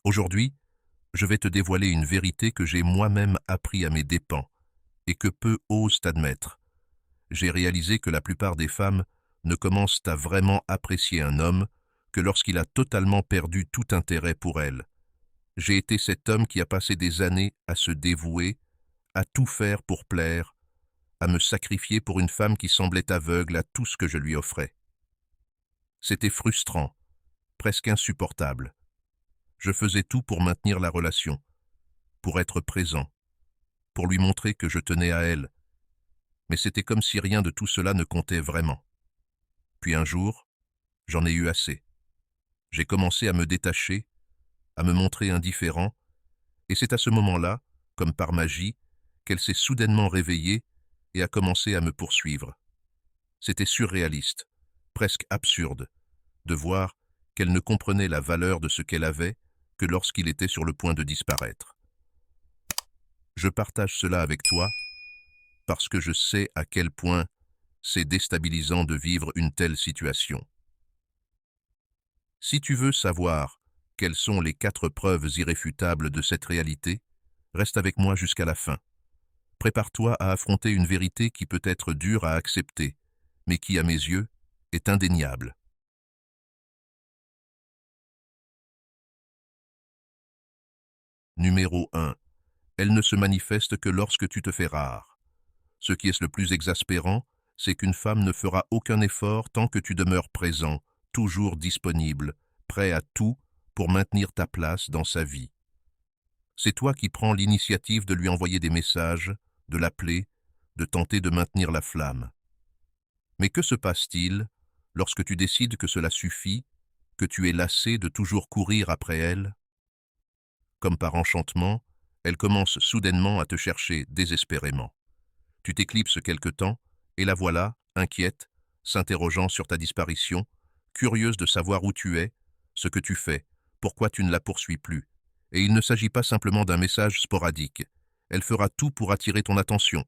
Aujourd'hui, je vais te dévoiler une vérité que j'ai moi-même appris à mes dépens et que peu osent admettre. J'ai réalisé que la plupart des femmes ne commencent à vraiment apprécier un homme que lorsqu'il a totalement perdu tout intérêt pour elles. J'ai été cet homme qui a passé des années à se dévouer, à tout faire pour plaire, à me sacrifier pour une femme qui semblait aveugle à tout ce que je lui offrais. C'était frustrant, presque insupportable. Je faisais tout pour maintenir la relation, pour être présent, pour lui montrer que je tenais à elle, mais c'était comme si rien de tout cela ne comptait vraiment. Puis un jour, j'en ai eu assez. J'ai commencé à me détacher, à me montrer indifférent, et c'est à ce moment-là, comme par magie, qu'elle s'est soudainement réveillée et a commencé à me poursuivre. C'était surréaliste, presque absurde, de voir qu'elle ne comprenait la valeur de ce qu'elle avait que lorsqu'il était sur le point de disparaître. Je partage cela avec toi parce que je sais à quel point c'est déstabilisant de vivre une telle situation. Si tu veux savoir quelles sont les 4 preuves irréfutables de cette réalité, reste avec moi jusqu'à la fin. Prépare-toi à affronter une vérité qui peut être dure à accepter, mais qui, à mes yeux, est indéniable. Numéro 1. Elle ne se manifeste que lorsque tu te fais rare. Ce qui est le plus exaspérant, c'est qu'une femme ne fera aucun effort tant que tu demeures présent, toujours disponible, prêt à tout pour maintenir ta place dans sa vie. C'est toi qui prends l'initiative de lui envoyer des messages, de l'appeler, de tenter de maintenir la flamme. Mais que se passe-t-il lorsque tu décides que cela suffit, que tu es lassé de toujours courir après elle? Comme par enchantement, elle commence soudainement à te chercher désespérément. Tu t'éclipses quelque temps, et la voilà, inquiète, s'interrogeant sur ta disparition, curieuse de savoir où tu es, ce que tu fais, pourquoi tu ne la poursuis plus. Et il ne s'agit pas simplement d'un message sporadique. Elle fera tout pour attirer ton attention.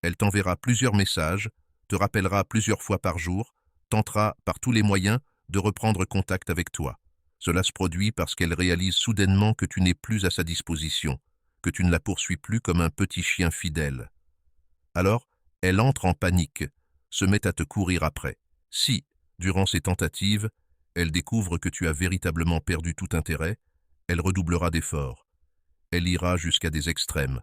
Elle t'enverra plusieurs messages, te rappellera plusieurs fois par jour, tentera par tous les moyens de reprendre contact avec toi. Cela se produit parce qu'elle réalise soudainement que tu n'es plus à sa disposition, que tu ne la poursuis plus comme un petit chien fidèle. Alors, elle entre en panique, se met à te courir après. Si, durant ces tentatives, elle découvre que tu as véritablement perdu tout intérêt, elle redoublera d'efforts. Elle ira jusqu'à des extrêmes,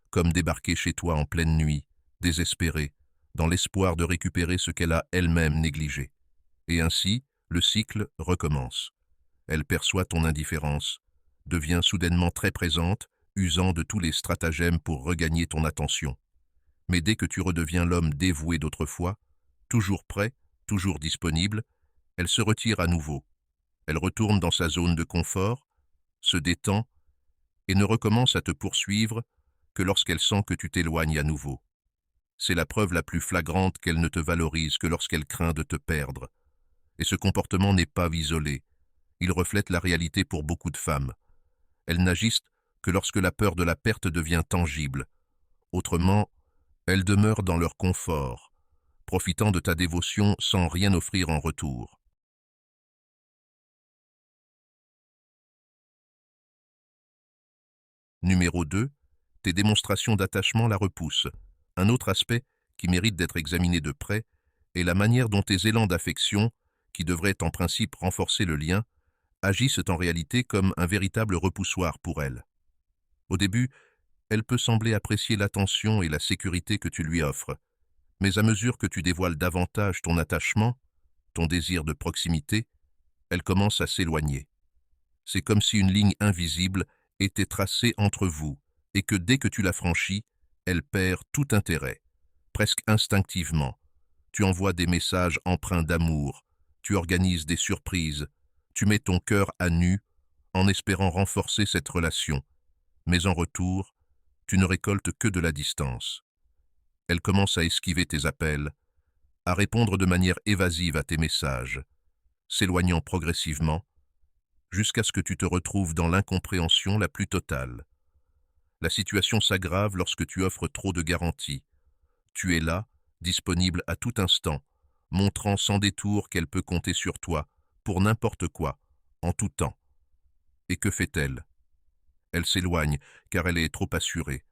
comme débarquer chez toi en pleine nuit, désespérée, dans l'espoir de récupérer ce qu'elle a elle-même négligé. Et ainsi, le cycle recommence. Elle perçoit ton indifférence, devient soudainement très présente, usant de tous les stratagèmes pour regagner ton attention. Mais dès que tu redeviens l'homme dévoué d'autrefois, toujours prêt, toujours disponible, elle se retire à nouveau. Elle retourne dans sa zone de confort, se détend et ne recommence à te poursuivre que lorsqu'elle sent que tu t'éloignes à nouveau. C'est la preuve la plus flagrante qu'elle ne te valorise que lorsqu'elle craint de te perdre. Et ce comportement n'est pas isolé. Il reflète la réalité pour beaucoup de femmes. Elles n'agissent que lorsque la peur de la perte devient tangible. Autrement, elles demeurent dans leur confort, profitant de ta dévotion sans rien offrir en retour. Numéro 2. Tes démonstrations d'attachement la repoussent. Un autre aspect qui mérite d'être examiné de près est la manière dont tes élans d'affection, qui devraient en principe renforcer le lien, agissent en réalité comme un véritable repoussoir pour elle. Au début, elle peut sembler apprécier l'attention et la sécurité que tu lui offres, mais à mesure que tu dévoiles davantage ton attachement, ton désir de proximité, elle commence à s'éloigner. C'est comme si une ligne invisible était tracée entre vous, et que dès que tu la franchis, elle perd tout intérêt. Presque instinctivement, tu envoies des messages empreints d'amour, tu organises des surprises, tu mets ton cœur à nu en espérant renforcer cette relation, mais en retour, tu ne récoltes que de la distance. Elle commence à esquiver tes appels, à répondre de manière évasive à tes messages, s'éloignant progressivement, jusqu'à ce que tu te retrouves dans l'incompréhension la plus totale. La situation s'aggrave lorsque tu offres trop de garanties. Tu es là, disponible à tout instant, montrant sans détour qu'elle peut compter sur toi, pour n'importe quoi, en tout temps. Et que fait-elle? Elle s'éloigne, car elle est trop assurée.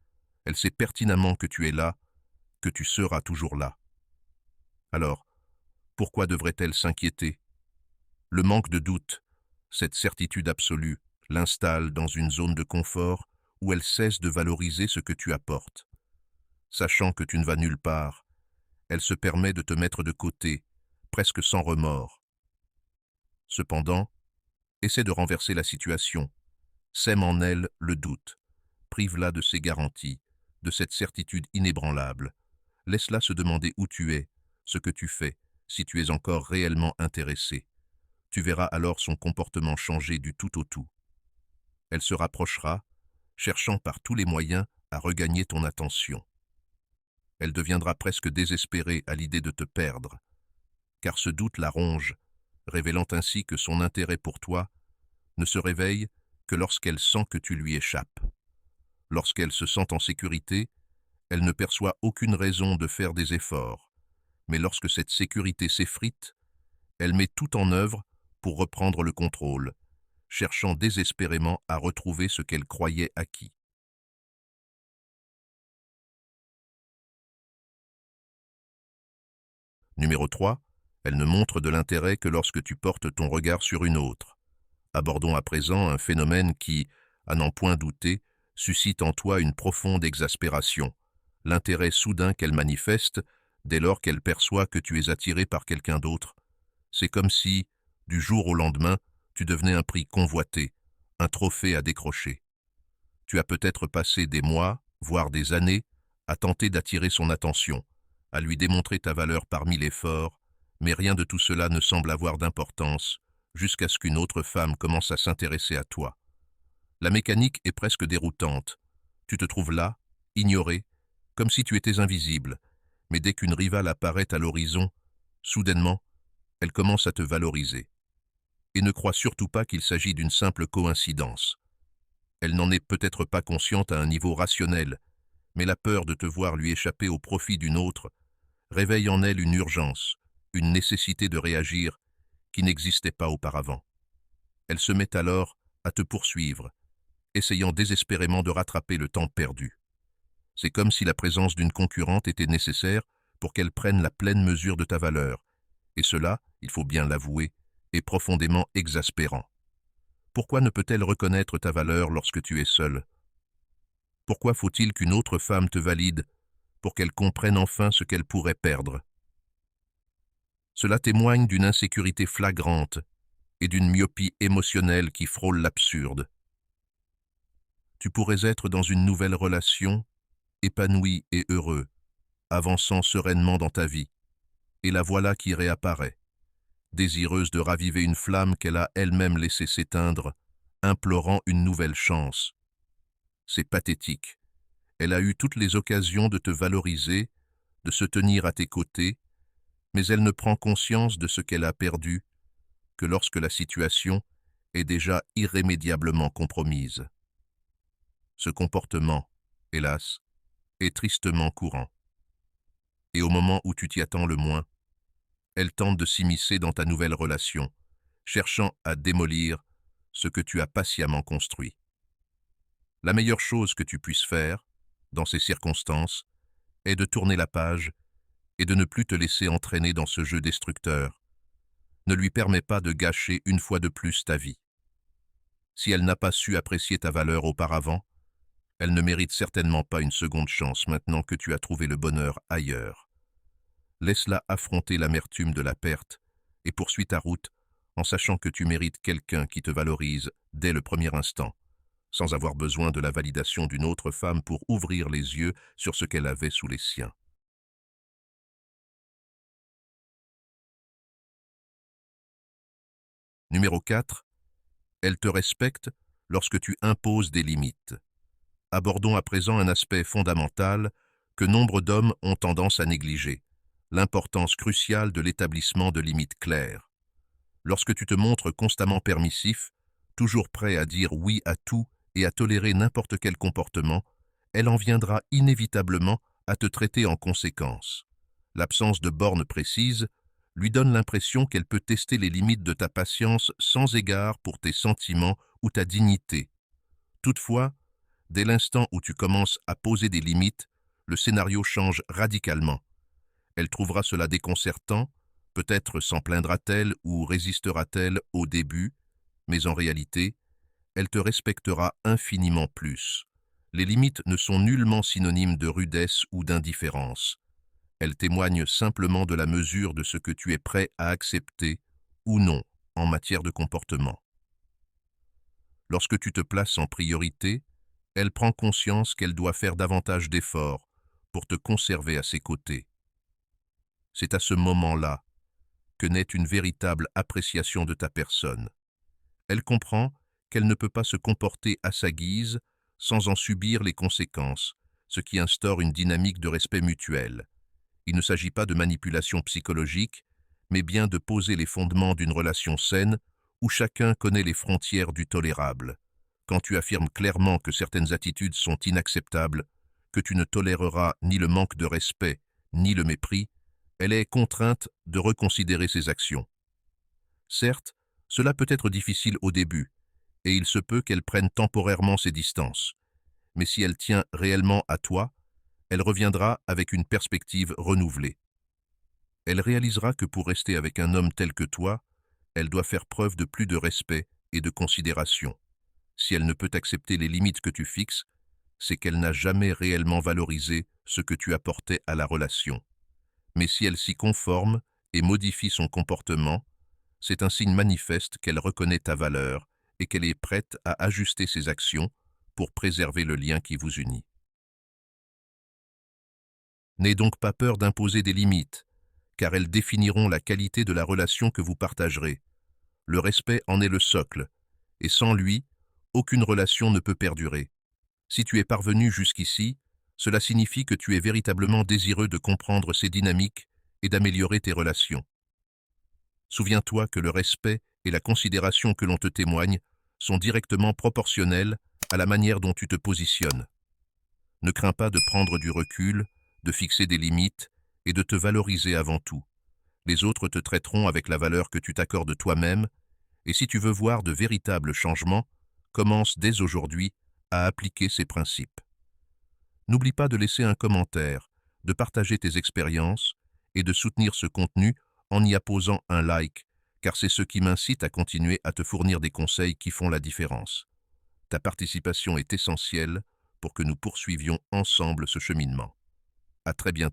Elle sait pertinemment que tu es là, que tu seras toujours là. Alors, pourquoi devrait-elle s'inquiéter? Le manque de doute, cette certitude absolue, l'installe dans une zone de confort où elle cesse de valoriser ce que tu apportes. Sachant que tu ne vas nulle part, elle se permet de te mettre de côté, presque sans remords. Cependant, essaie de renverser la situation. Sème en elle le doute. Prive-la de ses garanties, de cette certitude inébranlable. Laisse-la se demander où tu es, ce que tu fais, si tu es encore réellement intéressé. Tu verras alors son comportement changer du tout au tout. Elle se rapprochera, cherchant par tous les moyens à regagner ton attention. Elle deviendra presque désespérée à l'idée de te perdre, car ce doute la ronge, révélant ainsi que son intérêt pour toi ne se réveille que lorsqu'elle sent que tu lui échappes. Lorsqu'elle se sent en sécurité, elle ne perçoit aucune raison de faire des efforts, mais lorsque cette sécurité s'effrite, elle met tout en œuvre pour reprendre le contrôle, cherchant désespérément à retrouver ce qu'elle croyait acquis. Numéro 3. Elle ne montre de l'intérêt que lorsque tu portes ton regard sur une autre. Abordons à présent un phénomène qui, à n'en point douter, suscite en toi une profonde exaspération, l'intérêt soudain qu'elle manifeste dès lors qu'elle perçoit que tu es attiré par quelqu'un d'autre. C'est comme si, du jour au lendemain, tu devenais un prix convoité, un trophée à décrocher. Tu as peut-être passé des mois, voire des années, à tenter d'attirer son attention, à lui démontrer ta valeur par mille efforts, mais rien de tout cela ne semble avoir d'importance, jusqu'à ce qu'une autre femme commence à s'intéresser à toi. La mécanique est presque déroutante. Tu te trouves là, ignoré, comme si tu étais invisible, mais dès qu'une rivale apparaît à l'horizon, soudainement, elle commence à te valoriser. Et ne crois surtout pas qu'il s'agit d'une simple coïncidence. Elle n'en est peut-être pas consciente à un niveau rationnel, mais la peur de te voir lui échapper au profit d'une autre réveille en elle une urgence, une nécessité de réagir qui n'existait pas auparavant. Elle se met alors à te poursuivre, essayant désespérément de rattraper le temps perdu. C'est comme si la présence d'une concurrente était nécessaire pour qu'elle prenne la pleine mesure de ta valeur, et cela, il faut bien l'avouer, est profondément exaspérant. Pourquoi ne peut-elle reconnaître ta valeur lorsque tu es seul? Pourquoi faut-il qu'une autre femme te valide pour qu'elle comprenne enfin ce qu'elle pourrait perdre? Cela témoigne d'une insécurité flagrante et d'une myopie émotionnelle qui frôle l'absurde. Tu pourrais être dans une nouvelle relation, épanoui et heureux, avançant sereinement dans ta vie, et la voilà qui réapparaît, désireuse de raviver une flamme qu'elle a elle-même laissée s'éteindre, implorant une nouvelle chance. C'est pathétique. Elle a eu toutes les occasions de te valoriser, de se tenir à tes côtés, mais elle ne prend conscience de ce qu'elle a perdu que lorsque la situation est déjà irrémédiablement compromise. Ce comportement, hélas, est tristement courant. Et au moment où tu t'y attends le moins, elle tente de s'immiscer dans ta nouvelle relation, cherchant à démolir ce que tu as patiemment construit. La meilleure chose que tu puisses faire, dans ces circonstances, est de tourner la page et de ne plus te laisser entraîner dans ce jeu destructeur. Ne lui permets pas de gâcher une fois de plus ta vie. Si elle n'a pas su apprécier ta valeur auparavant, elle ne mérite certainement pas une seconde chance maintenant que tu as trouvé le bonheur ailleurs. Laisse-la affronter l'amertume de la perte et poursuis ta route en sachant que tu mérites quelqu'un qui te valorise dès le premier instant, sans avoir besoin de la validation d'une autre femme pour ouvrir les yeux sur ce qu'elle avait sous les siens. Numéro 4. Elle te respecte lorsque tu imposes des limites. Abordons à présent un aspect fondamental que nombre d'hommes ont tendance à négliger, l'importance cruciale de l'établissement de limites claires. Lorsque tu te montres constamment permissif, toujours prêt à dire oui à tout et à tolérer n'importe quel comportement, elle en viendra inévitablement à te traiter en conséquence. L'absence de bornes précises, lui donne l'impression qu'elle peut tester les limites de ta patience sans égard pour tes sentiments ou ta dignité. Toutefois, dès l'instant où tu commences à poser des limites, le scénario change radicalement. Elle trouvera cela déconcertant, peut-être s'en plaindra-t-elle ou résistera-t-elle au début, mais en réalité, elle te respectera infiniment plus. Les limites ne sont nullement synonymes de rudesse ou d'indifférence. Elles témoignent simplement de la mesure de ce que tu es prêt à accepter ou non en matière de comportement. Lorsque tu te places en priorité, elle prend conscience qu'elle doit faire davantage d'efforts pour te conserver à ses côtés. C'est à ce moment-là que naît une véritable appréciation de ta personne. Elle comprend qu'elle ne peut pas se comporter à sa guise sans en subir les conséquences, ce qui instaure une dynamique de respect mutuel. Il ne s'agit pas de manipulation psychologique, mais bien de poser les fondements d'une relation saine où chacun connaît les frontières du tolérable. Quand tu affirmes clairement que certaines attitudes sont inacceptables, que tu ne toléreras ni le manque de respect, ni le mépris, elle est contrainte de reconsidérer ses actions. Certes, cela peut être difficile au début, et il se peut qu'elle prenne temporairement ses distances. Mais si elle tient réellement à toi, elle reviendra avec une perspective renouvelée. Elle réalisera que pour rester avec un homme tel que toi, elle doit faire preuve de plus de respect et de considération. Si elle ne peut accepter les limites que tu fixes, c'est qu'elle n'a jamais réellement valorisé ce que tu apportais à la relation. Mais si elle s'y conforme et modifie son comportement, c'est un signe manifeste qu'elle reconnaît ta valeur et qu'elle est prête à ajuster ses actions pour préserver le lien qui vous unit. N'aie donc pas peur d'imposer des limites, car elles définiront la qualité de la relation que vous partagerez. Le respect en est le socle, et sans lui, aucune relation ne peut perdurer. Si tu es parvenu jusqu'ici, cela signifie que tu es véritablement désireux de comprendre ces dynamiques et d'améliorer tes relations. Souviens-toi que le respect et la considération que l'on te témoigne sont directement proportionnels à la manière dont tu te positionnes. Ne crains pas de prendre du recul, de fixer des limites et de te valoriser avant tout. Les autres te traiteront avec la valeur que tu t'accordes toi-même, et si tu veux voir de véritables changements, commence dès aujourd'hui à appliquer ces principes. N'oublie pas de laisser un commentaire, de partager tes expériences et de soutenir ce contenu en y apposant un like, car c'est ce qui m'incite à continuer à te fournir des conseils qui font la différence. Ta participation est essentielle pour que nous poursuivions ensemble ce cheminement. À très bientôt.